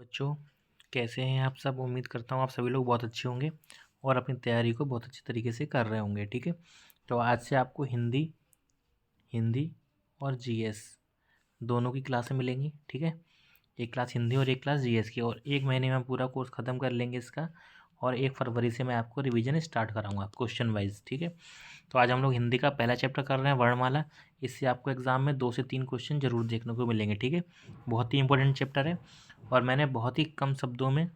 बच्चों, कैसे हैं आप सब। उम्मीद करता हूँ आप सभी लोग बहुत अच्छे होंगे और अपनी तैयारी को बहुत अच्छे तरीके से कर रहे होंगे। ठीक है, तो आज से आपको हिंदी हिंदी और जीएस दोनों की क्लासें मिलेंगी। ठीक है, एक क्लास हिंदी और एक क्लास जीएस की, और एक महीने में हम पूरा कोर्स ख़त्म कर लेंगे इसका। और 1 फरवरी से मैं आपको रिवीजन स्टार्ट कराऊंगा क्वेश्चन वाइज। ठीक है, तो आज हम लोग हिंदी का पहला चैप्टर कर रहे हैं, वर्णमाला। इससे आपको एग्जाम में 2 से 3 क्वेश्चन जरूर देखने को मिलेंगे। ठीक है, बहुत ही इंपॉर्टेंट चैप्टर है और मैंने बहुत ही कम शब्दों में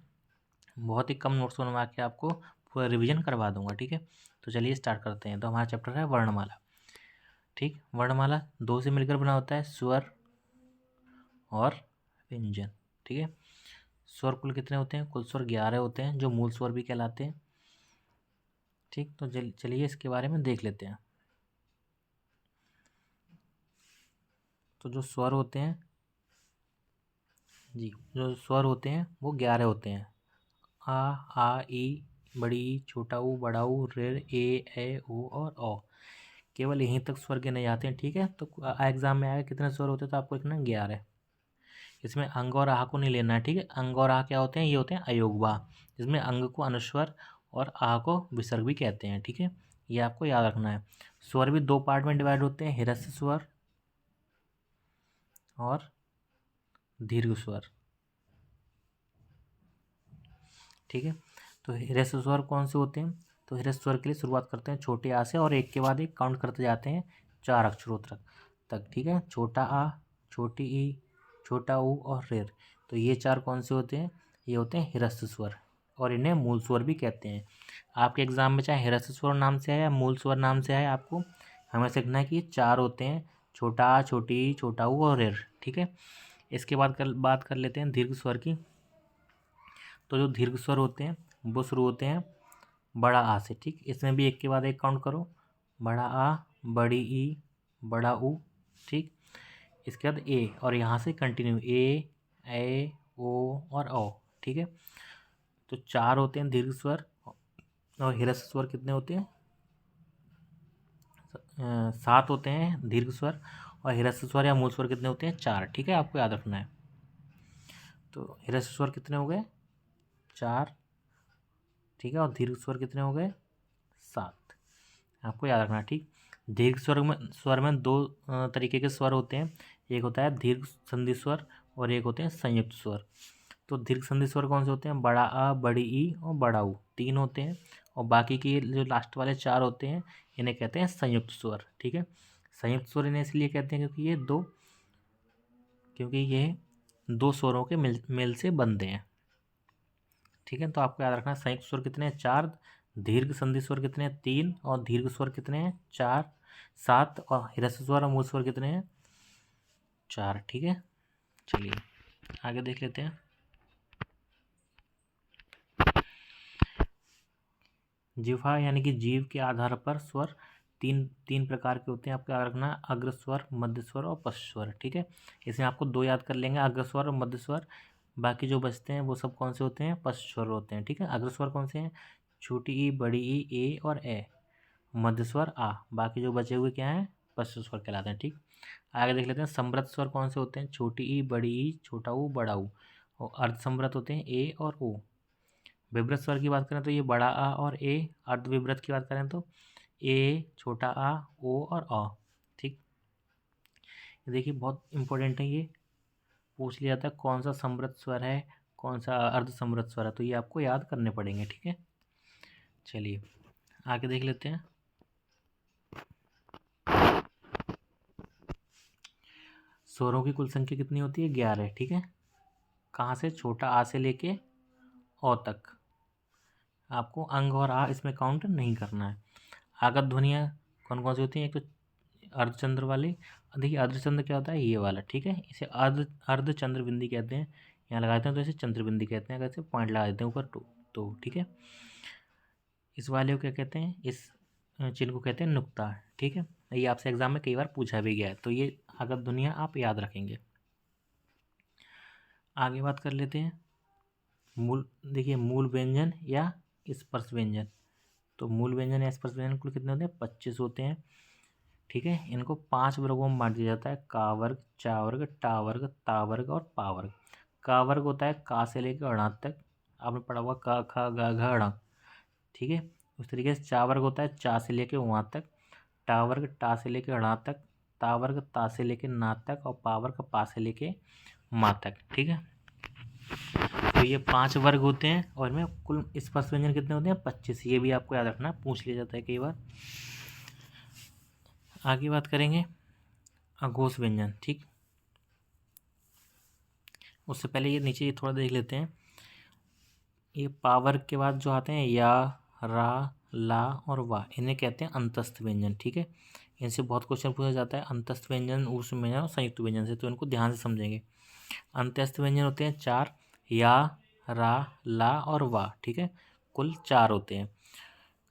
बहुत ही कम नोट्स बनवा के आपको पूरा रिवीजन करवा दूंगा। ठीक है, तो चलिए स्टार्ट करते हैं। तो हमारा चैप्टर है वर्णमाला। ठीक, वर्णमाला 2 से मिलकर बना होता है, स्वर और व्यंजन। ठीक है, स्वर कुल कितने होते हैं? कुल स्वर 11 होते हैं, जो मूल स्वर भी कहलाते हैं। ठीक, तो चलिए इसके बारे में देख लेते हैं। तो जो स्वर होते हैं जी, जो स्वर होते हैं वो 11 होते हैं। आ ई, बड़ी ई, छोटा ऊ, बड़ा ऊ, ऋ, ए ओ और औ। केवल यहीं तक स्वर गिने जाते हैं। ठीक है, तो एग्जाम में आएगा कितने स्वर होते हैं, तो आपको लिखना 11। इसमें अंग और आह को नहीं लेना है। ठीक है, अंग और आह क्या होते हैं? ये होते हैं अयोगवा, जिसमें अंग को अनुस्वर और आह को विसर्ग भी कहते हैं। ठीक है, ये आपको याद रखना है। स्वर भी 2 पार्ट में डिवाइड होते हैं, ह्रस्व स्वर और दीर्घ स्वर। ठीक है, तो ह्रस्व स्वर कौन से होते हैं? तो ह्रस्व स्वर के लिए शुरुआत करते हैं छोटे आ से, और एक के बाद एक काउंट करते जाते हैं 4 अक्षरों तक। ठीक है, छोटा आ, छोटी ई, छोटा ऊ और ऋ। तो ये 4 कौन से होते हैं? ये होते हैं ह्रस्व स्वर, और इन्हें मूल स्वर भी कहते हैं। आपके एग्जाम में चाहे ह्रस्व स्वर नाम से आए या मूल स्वर नाम से आए, आपको हमें सीखना है कि ये 4 होते हैं, छोटा आ, छोटी ई, छोटा ऊ और ऋ। ठीक है, इसके बाद बात कर लेते हैं दीर्घ स्वर की। तो जो दीर्घ स्वर होते हैं वो शुरू होते हैं बड़ा आ से। ठीक, इसमें भी एक के बाद एक काउंट करो, बड़ा आ, बड़ी ई, बड़ा ऊ। ठीक, इसके बाद ए, और यहाँ से कंटिन्यू ए ओ और ओ। ठीक है, तो 4 होते हैं दीर्घ स्वर, और ह्रस्व स्वर कितने होते हैं? 7 होते हैं दीर्घ स्वर, और ह्रस्व स्वर या मूल स्वर कितने होते हैं? 4। ठीक है, आपको याद रखना है। तो ह्रस्व स्वर कितने हो गए? 4। ठीक है, और दीर्घ स्वर कितने हो गए? 7। आपको याद रखना। ठीक, दीर्घ स्वर में 2 तरीके के स्वर होते हैं। एक होता है दीर्घ संधि स्वर और एक होते हैं संयुक्त स्वर। तो दीर्घ संधि स्वर कौन से होते हैं? बड़ा आ, बड़ी ई और बड़ा ऊ, 3 होते हैं। और बाकी के जो लास्ट वाले 4 होते हैं, इन्हें कहते हैं संयुक्त स्वर। ठीक है, संयुक्त स्वर इन्हें इसलिए कहते हैं क्योंकि ये 2 स्वरों के मेल से बनते हैं। ठीक है, तो आपको याद रखना संयुक्त स्वर कितने हैं? 4। दीर्घ संधि स्वर कितने हैं? 3। और दीर्घ स्वर कितने हैं? 4। 7। और ह्रस्व स्वर और मूल स्वर कितने हैं? 4। ठीक है, चलिए आगे देख लेते हैं। जिह्वा यानी कि जीव के आधार पर स्वर तीन प्रकार के होते हैं। आपको याद रखना, अग्र स्वर, मध्य स्वर और पश्च स्वर। ठीक है, इसमें आपको 2 याद कर लेंगे, अग्र स्वर और मध्य स्वर। बाकी जो बचते हैं वो सब कौन से होते हैं? पश्च स्वर होते हैं। ठीक है, अग्र स्वर कौन से हैं? छोटी ई, बड़ी ई, ए और ए। मध्य स्वर आ। बाकी जो बचे हुए क्या हैं? पश्च स्वर कहलाते हैं। ठीक, आगे देख लेते हैं समृद्ध स्वर कौन से होते हैं? छोटी ई, बड़ी ई, छोटा ऊ, बड़ा ऊ। और अर्ध समृद्ध होते हैं ए और ओ। विभ्रत स्वर की बात करें तो ये बड़ा आ और ए। अर्ध विभ्रत की बात करें तो ए, छोटा आ, ओ और अ। ठीक, देखिए बहुत इंपॉर्टेंट है, ये पूछ लिया था कौन सा समृद्ध स्वर है, कौन सा अर्ध समृद्ध स्वर है, तो ये आपको याद करने पड़ेंगे। ठीक है, चलिए आगे देख लेते हैं। स्वरों की कुल संख्या कितनी होती है? 11। ठीक है, कहाँ से? छोटा आ से लेके ओ तक। आपको अंग और आ इसमें काउंट नहीं करना है। आगत ध्वनियाँ कौन कौन सी होती हैं? एक तो अर्धचंद्र वाली। देखिए अर्धचंद्र क्या होता है? ये वाला। ठीक है, इसे अर्धचंद्र बिंदी कहते हैं। यहाँ लगाते हैं तो इसे चंद्र बिंदी कहते हैं, कैसे पॉइंट लगा देते हैं ऊपर तो ठीक है, इस वाले को क्या कहते हैं? इस चिन्ह को कहते हैं नुक्ता। ठीक है, ये आपसे एग्जाम में कई बार पूछा भी गया है, तो ये आगत ध्वनियाँ आप याद रखेंगे। आगे बात कर लेते हैं मूल। देखिए मूल व्यंजन या स्पर्श व्यंजन। तो मूल व्यंजन या स्पर्श व्यंजन कुल कितने होते हैं? 25 होते हैं। ठीक है, इनको 5 वर्गों में बांट दिया जाता है, का वर्ग, चा वर्ग, टा वर्ग, ता वर्ग और पा वर्ग। का वर्ग होता है का से लेकर अड़ा तक, आपने पढ़ा होगा का खा गा घा अड़ा, ठीक है। उस तरीके से चा वर्ग होता है चा से लेकर वहाँ तक, टा वर्ग टा से लेकर अड़ा तक, ता वर्ग ता से लेकर ना तक, और पा वर्ग पा से लेकर मा तक, ठीक है। तो ये 5 वर्ग होते हैं और में कुल स्पर्श व्यंजन कितने होते हैं 25। ये भी आपको याद रखना, पूछ लिया जाता है कई बार। आगे बात करेंगे अघोष व्यंजन, ठीक। उससे पहले ये नीचे ये थोड़ा देख लेते हैं। ये पावर के बाद जो आते हैं या, रा, ला और वा, इन्हें कहते हैं अंतस्थ व्यंजन, ठीक है। इनसे बहुत क्वेश्चन पूछा जाता है, अंतस्थ व्यंजन, ऊष्म व्यंजन और संयुक्त व्यंजन से, तो इनको ध्यान से समझेंगे। अंतस्थ व्यंजन होते हैं 4, या, रा, ला और वा, ठीक है। कुल 4 होते हैं।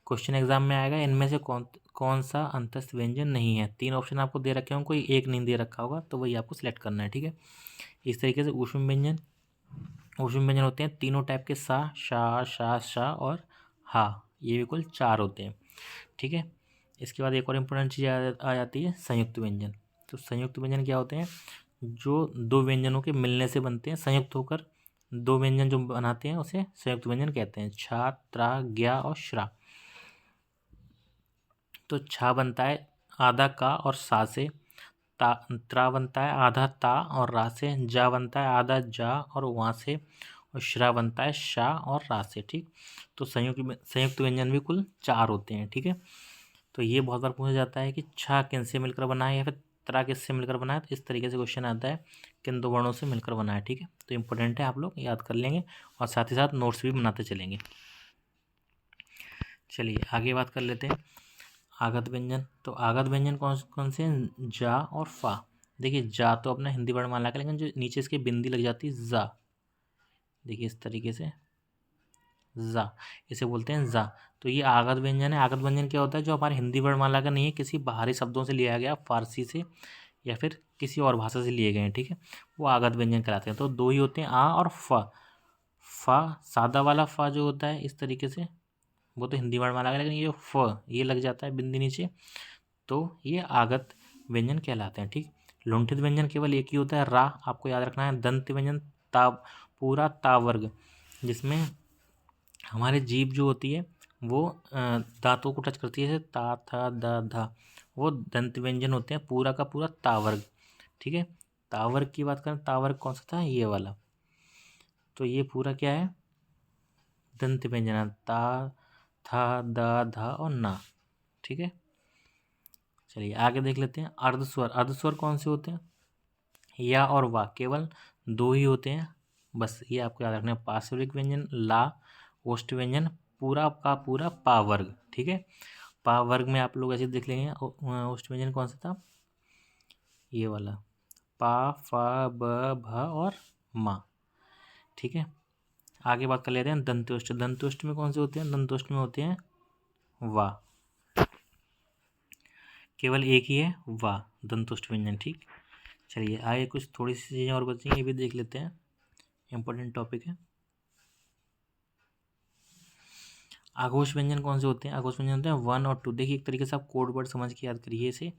क्वेश्चन एग्जाम में आएगा इनमें से कौन सा अंतस्थ व्यंजन नहीं है। 3 ऑप्शन आपको दे रखे होंगे, कोई एक नहीं दे रखा होगा, तो वही आपको सिलेक्ट करना है, ठीक है। इस तरीके से ऊष्म व्यंजन होते हैं तीनों टाइप के, सा, शा और हा, ये भी कुल 4 होते हैं, ठीक है। इसके बाद एक और इम्पोर्टेंट चीज़ आ जाती है संयुक्त व्यंजन। तो संयुक्त व्यंजन क्या होते हैं, जो दो व्यंजनों के मिलने से बनते हैं, संयुक्त होकर दो व्यंजन जो बनाते हैं उसे संयुक्त व्यंजन कहते हैं। छा, त्रा, ज्ञा और श्रा। तो छा बनता है आधा का और सा से, त्रा बनता है आधा ता और रा से, जा बनता है आधा जा और वहाँ से, और श्रा बनता है शा और रा से, ठीक। तो संयुक्त व्यंजन भी कुल 4 होते हैं, ठीक है। तो ये बहुत बार पूछा जाता है कि छा किन से मिलकर बना है या फिर त्रा किससे मिलकर बना है, तो इस तरीके से क्वेश्चन आता है किन दो वर्णों से मिलकर बना है, ठीक है। तो इंपॉर्टेंट है, आप लोग याद कर लेंगे और साथ ही साथ नोट्स भी बनाते चलेंगे। चलिए आगे बात कर लेते हैं आगत व्यंजन। तो आगत व्यंजन कौन कौन से हैं, जा और फा। देखिए जा तो अपना हिंदी वर्णमाला का, लेकिन जो नीचे इसके बिंदी लग जाती है जा, देखिए इस तरीके से जा, इसे बोलते हैं जा। तो ये आगत व्यंजन है। आगत व्यंजन क्या होता है, जो हमारे हिंदी वर्णमाला का नहीं है, किसी बाहरी शब्दों से लिया गया, फारसी से या फिर किसी और भाषा से लिए गए हैं, ठीक है, वो आगत व्यंजन कहलाते हैं। तो 2 ही होते हैं, आ और फ। फा सादा वाला फा जो होता है इस तरीके से, वो तो हिंदी वर्णमाला का, लेकिन ये फ ये लग जाता है बिंदी नीचे, तो ये आगत व्यंजन कहलाते हैं, ठीक। लुंठित व्यंजन केवल एक ही होता है, रा, आपको याद रखना है। दंत व्यंजन ता, पूरा ता वर्ग, जिसमें हमारे जीभ जो होती है वो दांतों को टच करती है, जैसे ता, था, दा, धा, वो दंत व्यंजन होते हैं, पूरा का पूरा ता वर्ग, ठीक है। ता वर्ग की बात करें, ता वर्ग कौन सा था, ये वाला। तो ये पूरा क्या है, दंत व्यंजन, ता, था, दा, धा और ना, ठीक है। चलिए आगे देख लेते हैं अर्धस्वर। अर्धस्वर कौन से होते हैं, या और वा, केवल 2 ही होते हैं, बस ये आपको याद रखना है। पार्श्विक व्यंजन ला, ओष्ठ व्यंजन पूरा का पूरा पा वर्ग, ठीक है। पा वर्ग में आप लोग ऐसे देख लेंगे, ओष्ठ व्यंजन कौन सा था, ये वाला, पा, फा, ब, भ और मा, ठीक है। आगे बात कर लेते हैं दंत्योष्ठ। दंत्योष्ठ में कौन से होते हैं, दंत्योष्ठ में होते हैं वा, केवल एक ही है वा, दंतुष्ट व्यंजन, ठीक। चलिए आगे कुछ थोड़ी सी चीज़ें और बची हैं, ये भी देख लेते हैं, इंपॉर्टेंट टॉपिक है। आघोष व्यंजन कौन से होते हैं, आघोष व्यंजन होते हैं 1 और 2। देखिए एक तरीके से आप कोड वर्ड समझ के याद करिए इसे,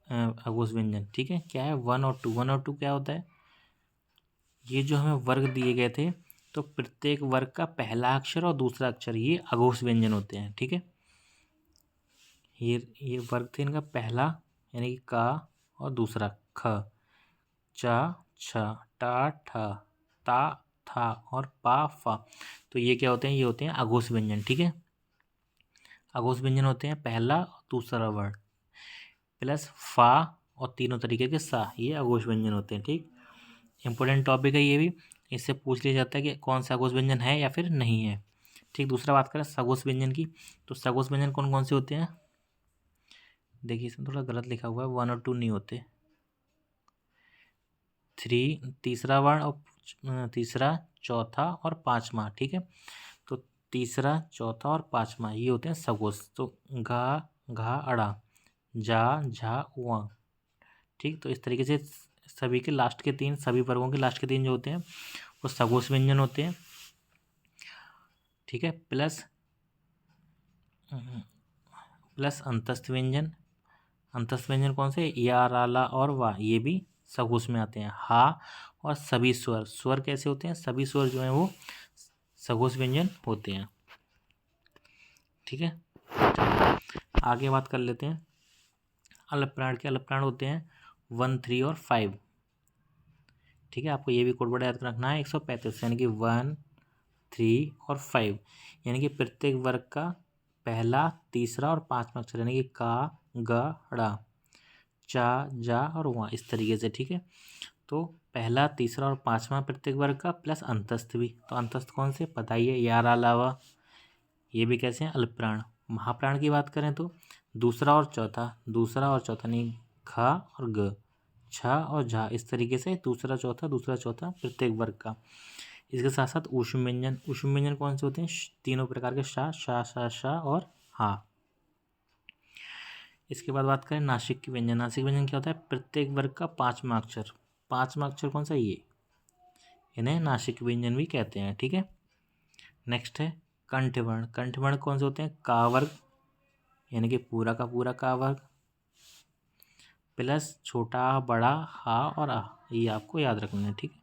आघोष व्यंजन, ठीक है। क्या है 1 और 2, 1 और 2 क्या होता है, ये जो हमें वर्ग दिए गए थे, तो प्रत्येक वर्ग का पहला अक्षर और दूसरा अक्षर, ये आघोष व्यंजन होते हैं, ठीक है। ये वर्ग थे, इनका पहला यानी कि का और दूसरा ख, चा, छ, टा, ठा, ता, था और पा, फा। तो ये क्या होते हैं, ये होते हैं आघोष व्यंजन, ठीक है। आघोष व्यंजन होते हैं पहला और दूसरा वर्ड प्लस फा और तीनों तरीके के सा, ये आघोष व्यंजन होते हैं, ठीक। इंपॉर्टेंट टॉपिक है ये भी, इससे पूछ लिया जाता है कि कौन सा आघोष व्यंजन है या फिर नहीं है, ठीक। दूसरा बात करें सघोष व्यंजन की, तो सघोष व्यंजन कौन कौन से होते हैं, देखिए इसमें थोड़ा गलत लिखा हुआ है, 1 और 2 नहीं होते, 3 तीसरा वर्ण और तीसरा, चौथा और पांचवा, ठीक है। तो तीसरा, चौथा और पांचवा ये होते हैं सघोष। तो घा, घा, अड़ा, जा, झा, उआ, ठीक। तो इस तरीके से सभी के लास्ट के 3, सभी वर्गों के लास्ट के 3 जो होते हैं वो सघोष व्यंजन होते हैं, ठीक है। प्लस अंतस्थ व्यंजन। अंतस्थ व्यंजन कौन से, या, रा, ला और वा, ये भी सघोष में आते हैं। हा और सभी स्वर, स्वर कैसे होते हैं, सभी स्वर जो हैं वो सघोष व्यंजन होते हैं। ठीक है, आगे बात कर लेते हैं अल्प प्राण के। अल्प प्राण होते हैं 1, 3 और 5। ठीक है, आपको ये भी कोड वर्ड याद रखना है 135, यानी कि 1, 3 और 5, यानी कि प्रत्येक वर्ग का पहला, तीसरा और पांचवा अक्षर, यानी कि का, ग, ड़ा, चा, जा और वा, इस तरीके से। ठीक है, तो पहला, तीसरा और पांचवा प्रत्येक वर्ग का प्लस अंतस्थ भी। तो अंतस्थ कौन से पता ही है, यार, अलावा, ये भी कैसे हैं, अल्प प्राण। महाप्राण की बात करें तो दूसरा और चौथा नहीं, खा और ग, छा और झा, इस तरीके से दूसरा चौथा प्रत्येक वर्ग का। इसके साथ साथ ऊष्म व्यंजन। ऊष्म व्यंजन कौन से होते हैं, तीनों प्रकार के, शा, शा, शा, शा और हा। इसके बाद बात करें नासिक की व्यंजन। नासिक व्यंजन क्या होता है, प्रत्येक वर्ग का पांचवा अक्षर। पांचवा अक्षर कौन सा, ये, इन्हें नासिक व्यंजन भी कहते हैं। ठीक है, नेक्स्ट है कंठवर्ण। कंठवर्ण कौन से होते हैं, का वर्ग, यानी कि पूरा का पूरा का वर्ग, प्लस छोटा बड़ा हा और आ, ये आपको याद रखना है। ठीक है,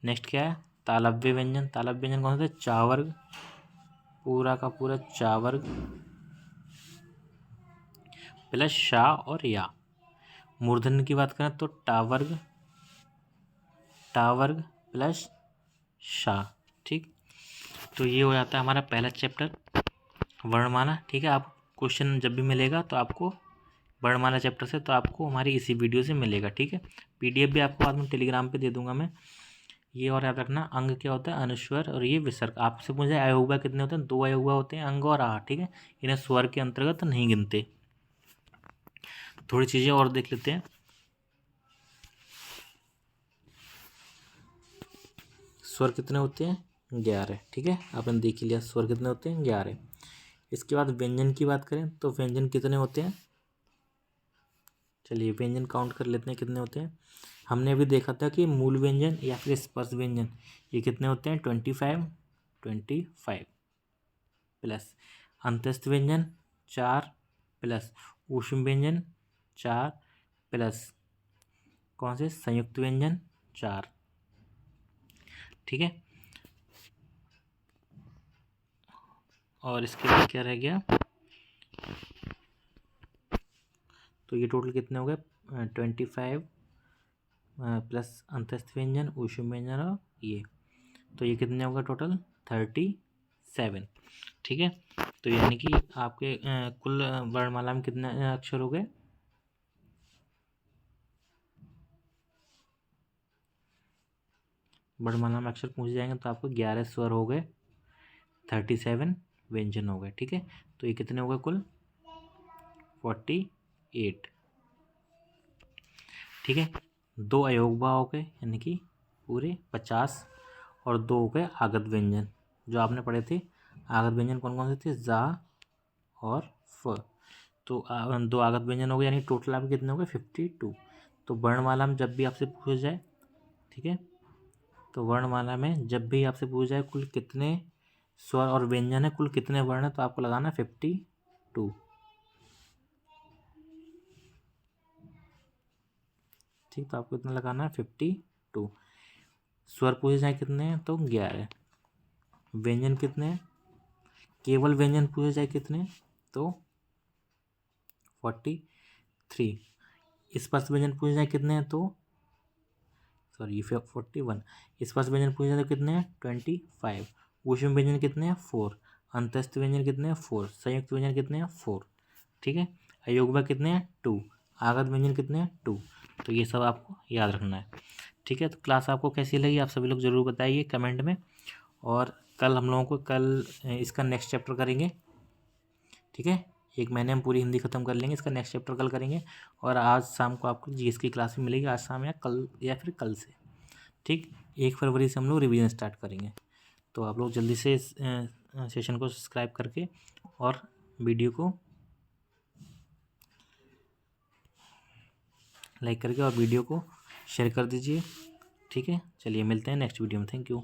नेक्स्ट क्या है, तालव्य व्यंजन। तालव्य व्यंजन कौन सा है, चा वर्ग, पूरा का पूरा चा वर्ग, प्लस शा और या। मूर्धन्य की बात करें तो टा वर्ग प्लस शा। ठीक, तो ये हो जाता है हमारा पहला चैप्टर वर्णमाला। ठीक है, आप क्वेश्चन जब भी मिलेगा तो आपको वर्णमाला चैप्टर से, तो आपको हमारी इसी वीडियो से मिलेगा। ठीक है, पीडीएफ भी आपको बाद में टेलीग्राम पे दे दूंगा मैं। ये और याद रखना, अंग क्या होता है, अनुस्वर, और ये विसर्ग। आपसे पूछे अयोगवा कितने होते हैं, 2 अयोगवा होते हैं, अंग और आ। ठीक है, इन्हें स्वर के अंतर्गत नहीं गिनते। थोड़ी चीज़ें और देख लेते हैं। स्वर कितने होते हैं, 11। ठीक है, आपने देख लिया स्वर कितने होते हैं, 11। इसके बाद व्यंजन की बात करें तो व्यंजन कितने होते हैं, चलिए व्यंजन काउंट कर लेते हैं कितने होते हैं। हमने अभी देखा था कि मूल व्यंजन या फिर स्पर्श व्यंजन, ये कितने होते हैं, 25 प्लस अंतस्थ व्यंजन 4 प्लस ऊष्म व्यंजन 4 प्लस कौन से, संयुक्त व्यंजन 4। ठीक है, और इसके बाद क्या रह गया, तो ये टोटल कितने हो गए, 25 प्लस अंतस्थ व्यंजन, ऊष्म व्यंजन और ये, तो ये कितने होगा टोटल, 37। ठीक है, तो यानी कि आपके कुल वर्णमाला में कितने अक्षर हो गए, वर्णमाला में अक्षर पूछ जाएंगे तो आपको 11 स्वर हो गए, 37 व्यंजन हो गए। ठीक है, तो ये कितने हो गए कुल, 48। ठीक है, 2 अयोगवा हो गए, यानी कि पूरे 50, और 2 हो गए आगत व्यंजन जो आपने पढ़े थे। आगत व्यंजन कौन कौन से थे, जा और फ। तो 2 आगत व्यंजन हो गए, यानी टोटल आपके कितने हो गए, 52। तो वर्णमाला में जब भी आपसे पूछा जाए, ठीक है, तो वर्णमाला में जब भी आपसे पूछा जाए कुल कितने स्वर और व्यंजन है, कुल कितने वर्ण है, तो आपको लगाना 52। ठीक, तो आपको इतना लगाना है 52। स्वर पूछे जाए कितने हैं, तो 11। व्यंजन कितने हैं, केवल व्यंजन पूछे जाए कितने, तो 43। स्पर्श व्यंजन पूछे जाए कितने हैं, तो सॉरी 41। स्पर्श व्यंजन पूछे जाए तो कितने हैं, 25। ऊष्म व्यंजन कितने हैं, 4। अंतस्थ व्यंजन कितने हैं, 4। संयुक्त व्यंजन कितने हैं, 4। ठीक है, अयोगवा कितने हैं, 2। आगत व्यंजन कितने हैं, 2। तो ये सब आपको याद रखना है। ठीक है, तो क्लास आपको कैसी लगी आप सभी लोग ज़रूर बताइए कमेंट में। और कल हम लोगों को इसका नेक्स्ट चैप्टर करेंगे। ठीक है, एक महीने में पूरी हिंदी ख़त्म कर लेंगे, इसका नेक्स्ट चैप्टर कल करेंगे। और आज शाम को आपको जीएस की क्लास भी मिलेगी, आज शाम या कल या फिर कल से। ठीक, 1 फरवरी से हम लोग रिवीजन स्टार्ट करेंगे। तो आप लोग जल्दी से इस सेशन को सब्सक्राइब करके और वीडियो को लाइक करके और वीडियो को शेयर कर दीजिए। ठीक है, चलिए मिलते हैं नेक्स्ट वीडियो में। Thank you.